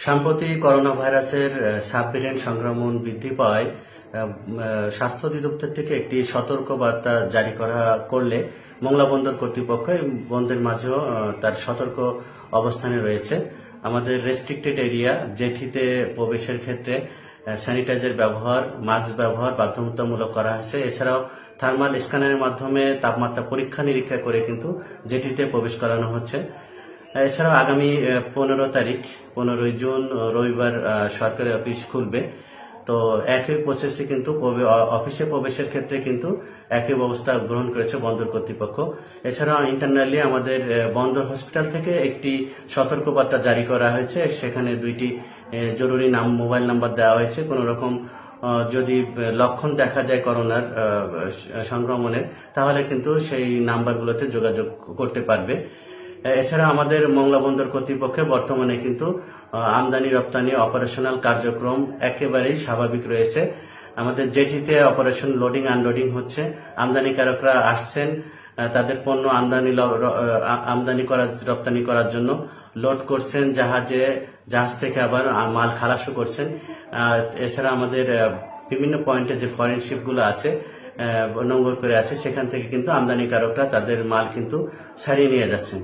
সম্প্রতি করোনা ভাইরাসের সাবভেরিয়েন্ট সংক্রমণ বৃদ্ধি পাওয়ায় স্বাস্থ্য অধিদপ্তর থেকে একটি সতর্কবার্তা জারি করলে মোংলা বন্দর কর্তৃপক্ষ এই বন্দরের মাঝেও তার সতর্ক অবস্থানে রয়েছে। আমাদের রেস্ট্রিক্টেড এরিয়া জেটিতে প্রবেশের ক্ষেত্রে স্যানিটাইজার ব্যবহার, মাস্ক ব্যবহার বাধ্যতামূলক করা হয়েছে। এছাড়াও থার্মাল স্ক্যানারের মাধ্যমে তাপমাত্রা পরীক্ষা নিরীক্ষা করে কিন্তু জেটিতে প্রবেশ করানো হচ্ছে। এছাড়াও আগামী 15 জুন রবিবার সরকারি অফিস খুলবে। তো একই প্রসেসে কিন্তু অফিসে প্রবেশের ক্ষেত্রে কিন্তু একই ব্যবস্থা গ্রহণ করেছে বন্দর কর্তৃপক্ষ। এছাড়াও ইন্টারনালি আমাদের বন্দর হসপিটাল থেকে একটি সতর্কবার্তা জারি করা হয়েছে। সেখানে 2টি জরুরি মোবাইল নাম্বার দেওয়া হয়েছে। কোনো রকম যদি লক্ষণ দেখা যায় করোনার সংক্রমণের, তাহলে কিন্তু সেই নাম্বারগুলোতে যোগাযোগ করতে পারবে। এছাড়া আমাদের মোংলা বন্দর কর্তৃপক্ষে বর্তমানে কিন্তু আমদানি রপ্তানি অপারেশনাল কার্যক্রম একেবারেই স্বাভাবিক রয়েছে। আমাদের জেটিতে অপারেশন লোডিং আনলোডিং হচ্ছে। আমদানিকারকরা আসছেন তাদের পণ্য আমদানি রপ্তানি করার জন্য লোড করছেন জাহাজ থেকে আবার মাল খালাসও করছেন। এছাড়া আমাদের বিভিন্ন পয়েন্টে যে ফরেন শিপগুলো আছে নোঙ্গর করে আছে, সেখান থেকে কিন্তু আমদানিকারকরা তাদের মাল কিন্তু ছাড়িয়ে নিয়ে যাচ্ছেন।